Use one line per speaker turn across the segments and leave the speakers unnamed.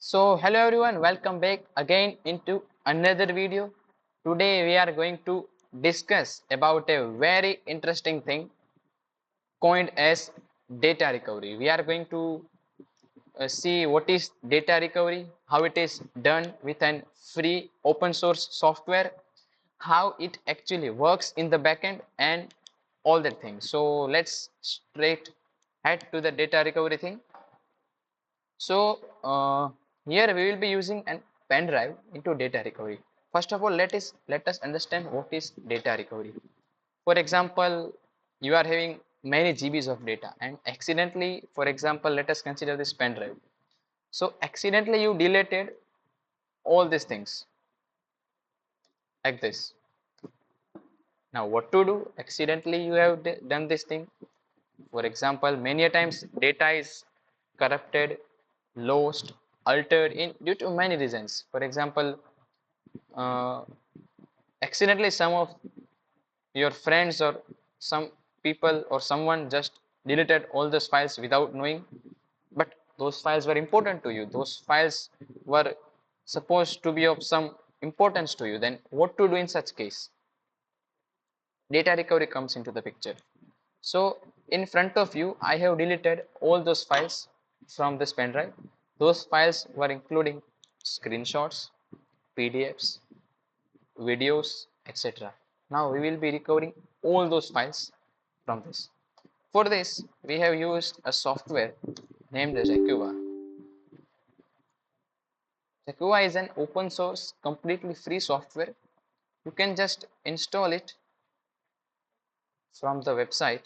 So hello everyone, welcome back again into another video. Today we are going to discuss about a very interesting thing coined as data recovery. We are going to see what is data recovery, how it is done with an free open source software, how it actually works in the backend and all that things. So let's straight head to the data recovery thing. So here we will be using an pen drive into data recovery. First of all, let us understand what is data recovery. For example, you are having many GBs of data and accidentally, for example, let us consider this pen drive. So accidentally you deleted all these things like this. Now what to do? Accidentally you have done this thing. For example, many a times data is corrupted, lost, altered in due to many reasons. For example, uh, accidentally some of your friends or some people or someone just deleted all those files without knowing, but those files were important to you. Those files were supposed to be of some importance to you. Then what to do in such case? Data recovery comes into the picture. So in front of you, I have deleted all those files from this pen drive. Those files were including screenshots, PDFs, videos, etc. Now we will be recovering all those files from this. For this, we have used a software named Recuva. Recuva is an open source, completely free software. You can just install it from the website.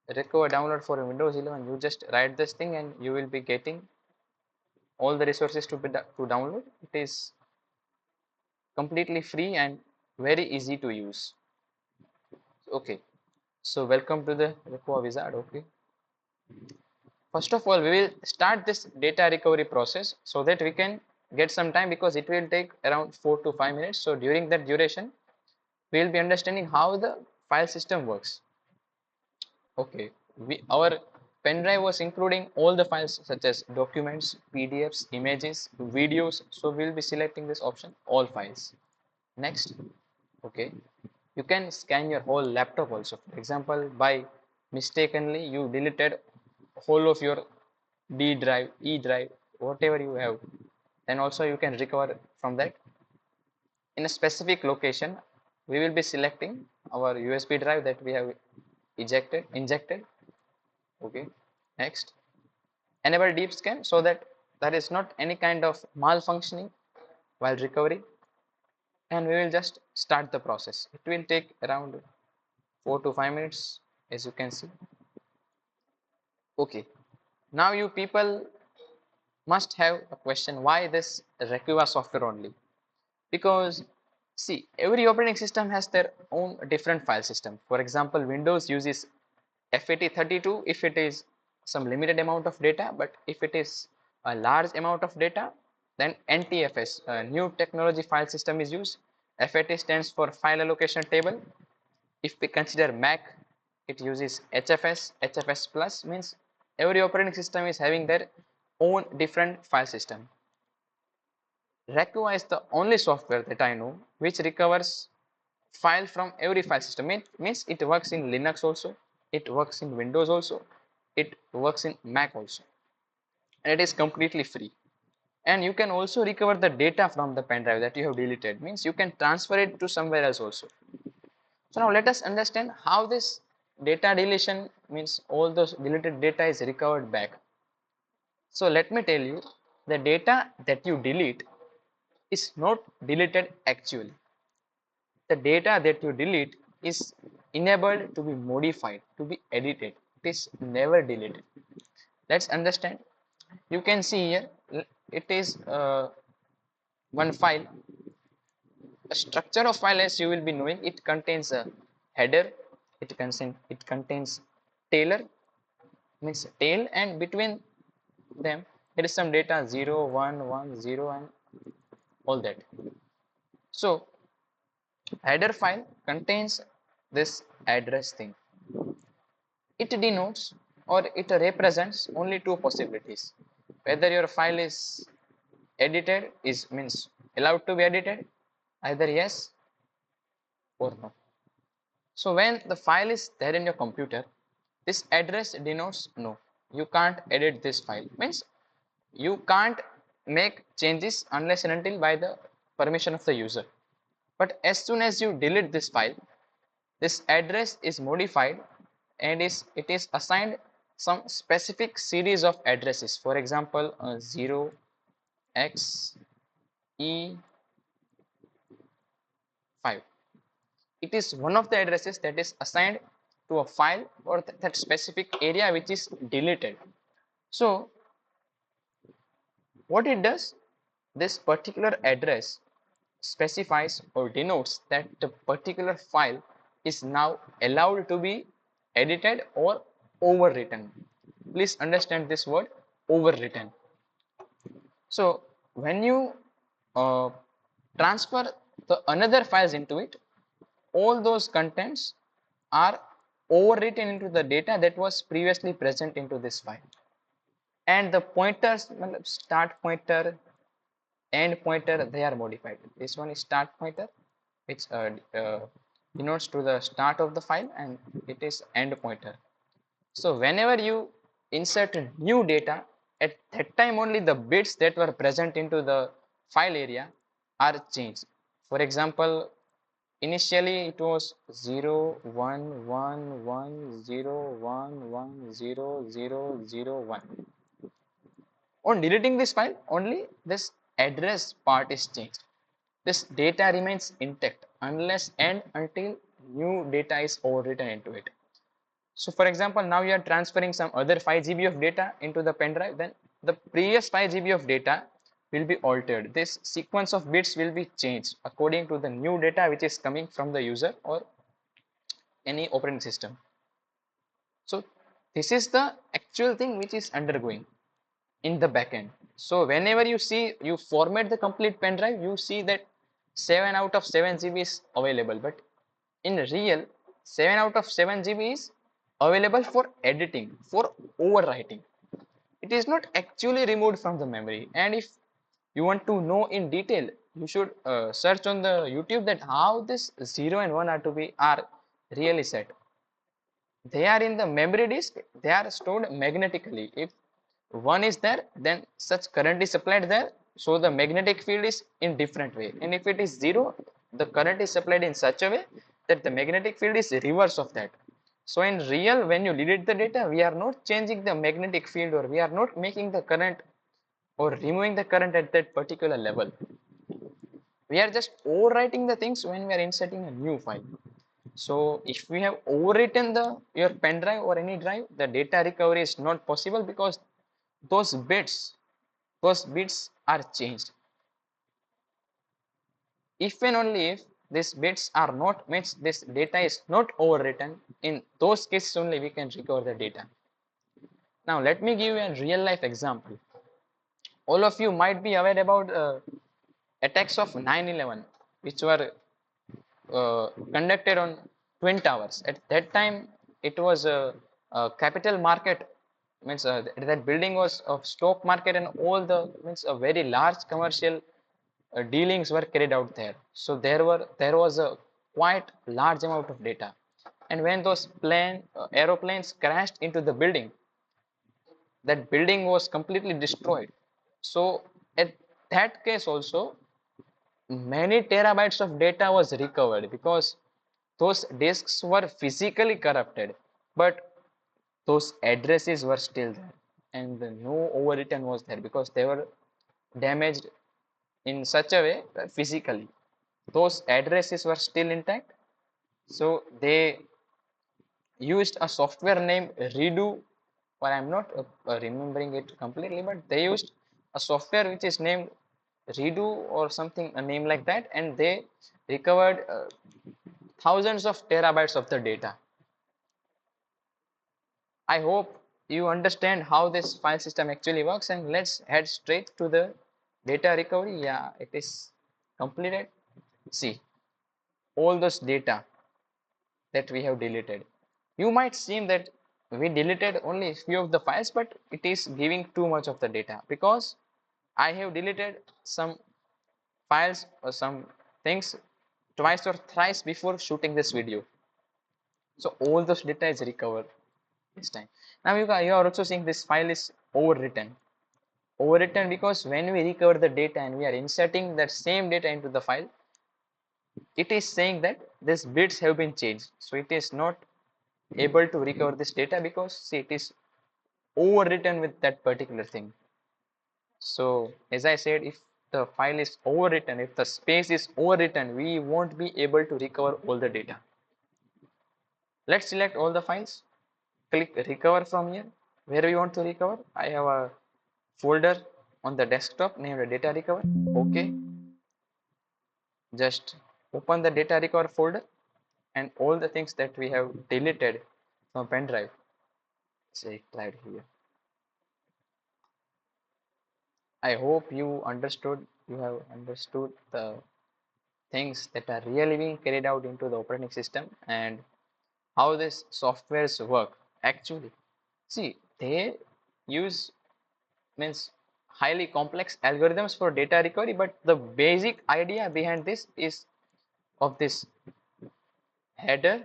Recuva download for Windows 11. You just write this thing and you will be getting all the resources to download. It is completely free and very easy to use. Okay, so welcome to the Recuva wizard. Okay, first of all we will start this data recovery process so that we can get some time, because it will take around 4 to 5 minutes. So during that duration we will be understanding how the file system works. Okay, our pen drive was including all the files such as documents, PDFs, images, videos. So we will be selecting this option, all files. Next, okay, you can scan your whole laptop also. For example, by mistakenly you deleted whole of your D drive, E drive, whatever you have, then also you can recover from that. In a specific location, we will be selecting our USB drive that we have injected. Okay, next, enable deep scan so that there is not any kind of malfunctioning while recovery, and we will just start the process. It will take around 4 to 5 minutes, as you can see. Okay, now you people must have a question, why this Recuva software only? Because see, every operating system has their own different file system. For example, Windows uses FAT32 if it is some limited amount of data, but if it is a large amount of data, then NTFS, new technology file system, is used. FAT stands for file allocation table. If we consider Mac, it uses HFS. HFS plus means every operating system is having their own different file system. Recuva is the only software that I know which recovers file from every file system. It means it works in Linux also, it works in Windows also, it works in Mac also, and it is completely free. And you can also recover the data from the pen drive that you have deleted, means you can transfer it to somewhere else also. So now let us understand how this data deletion, means all those deleted data, is recovered back. So let me tell you, the data that you delete is not deleted actually. The data that you delete is enabled to be modified, to be edited. It is never deleted. Let's understand. You can see here, it is one file. A structure of file, as you will be knowing, it contains a header, it contains tailer, means tail, and between them there is some data 0, 1, 1, 0, and all that. So header file contains this address thing. It denotes or it represents only two possibilities. whether your file is edited, is means allowed to be edited, either yes or no. So when the file is there in your computer, this address denotes no, you can't edit this file, means you can't make changes unless and until by the permission of the user. But as soon as you delete this file, this address is modified and it is assigned some specific series of addresses. For example, 0xE5. It is one of the addresses that is assigned to a file or that specific area which is deleted. So what it does, this particular address specifies or denotes that the particular file is now allowed to be edited or overwritten. Please understand this word, overwritten. So when you transfer the another files into it, all those contents are overwritten into the data that was previously present into this file. And the pointers, start pointer, end pointer, they are modified. This one is start pointer, which denotes to the start of the file, and it is end pointer. So whenever you insert new data, at that time only the bits that were present into the file area are changed. For example, initially it was 0 1 1 1 0 1 1 0 0 0 1. On deleting this file, only this address part is changed. This data remains intact unless and until new data is overwritten into it. So for example, now you are transferring some other 5 GB of data into the pen drive, then the previous 5 GB of data will be altered. This sequence of bits will be changed according to the new data which is coming from the user or any operating system. So this is the actual thing which is undergoing in the backend. So whenever you format the complete pen drive, you see that 7 out of 7 GB is available, but in real 7 out of 7 GB is available for editing, for overwriting. It is not actually removed from the memory. And if you want to know in detail, you should search on the YouTube that how this 0 and 1 are really set. They are in the memory disk, they are stored magnetically. If 1 is there, then such current is supplied there, so the magnetic field is in different way. And if it is 0, the current is supplied in such a way that the magnetic field is reverse of that. So in real, when you delete the data, we are not changing the magnetic field, or we are not making the current or removing the current at that particular level. We are just overwriting the things when we are inserting a new file. So if we have overwritten your pen drive or any drive, the data recovery is not possible because those bits are changed. If and only if these bits are not, means this data is not overwritten, in those cases only we can recover the data. Now let me give you a real life example. All of you might be aware about attacks of 9/11, which were conducted on Twin Towers. At that time, it was a capital market, means that building was of stock market, and all the means a very large commercial dealings were carried out there. So there was a quite large amount of data, and when those aeroplanes crashed into the building, that building was completely destroyed. So at that case also, many terabytes of data was recovered because those disks were physically corrupted, but those addresses were still there, and no overwritten was there because they were damaged in such a way physically. Those addresses were still intact, so they used a software named Redo, or I'm not remembering it completely, but they used a software which is named Redo or something, a name like that, and they recovered thousands of terabytes of the data. I hope you understand how this file system actually works, and let's head straight to the data recovery. Yeah, it is completed. See, all those data that we have deleted. You might seem that we deleted only few of the files, but it is giving too much of the data because I have deleted some files or some things twice or thrice before shooting this video. So all those data is recovered this time. Now you are also seeing this file is overwritten. Overwritten because when we recover the data and we are inserting that same data into the file, it is saying that these bits have been changed. So it is not able to recover this data because see, it is overwritten with that particular thing. So as I said, if the file is overwritten, if the space is overwritten, we won't be able to recover all the data. Let's select all the files, click recover from here. Where we want to recover, I have a folder on the desktop named data recover. Okay, just open the data recover folder and all the things that we have deleted from pen drive, say right here. I hope you have understood the things that are really being carried out into the operating system and how these softwares work actually. See, they use means highly complex algorithms for data recovery, but the basic idea behind this is of this header,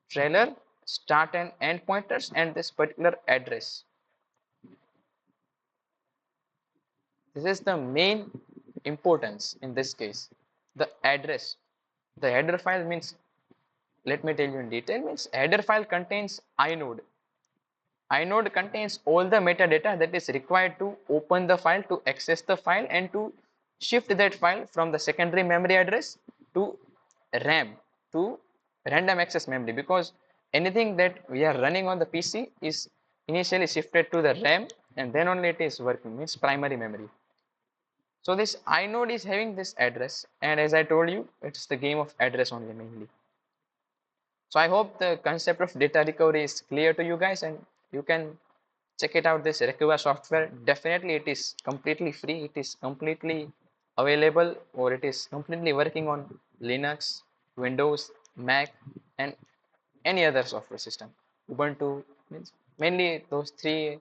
trailer, start and end pointers, and this particular address. This is the main importance in this case. The address. The header file means, let me tell you in detail, means header file contains inode. Inode contains all the metadata that is required to open the file, to access the file, and to shift that file from the secondary memory address to RAM, to random access memory, because anything that we are running on the PC is initially shifted to the RAM and then only it is working, means primary memory. So this inode is having this address, and as I told you, it's the game of address only mainly. So I hope the concept of data recovery is clear to you guys, and you can check it out, this Recuva software. Definitely it is completely free, it is completely available, or it is completely working on Linux, Windows, Mac, and any other software system. Ubuntu means mainly those three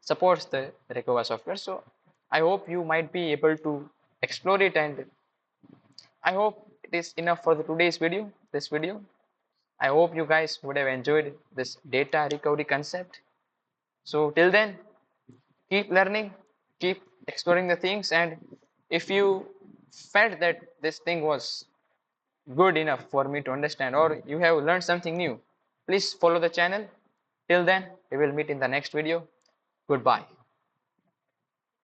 supports the Recuva software. So I hope you might be able to explore it, and I hope it is enough for the today's video, this video. I hope you guys would have enjoyed this data recovery concept. So till then, keep learning, keep exploring the things, and if you felt that this thing was good enough for me to understand, or you have learned something new, please follow the channel. Till then, we will meet in the next video. Goodbye.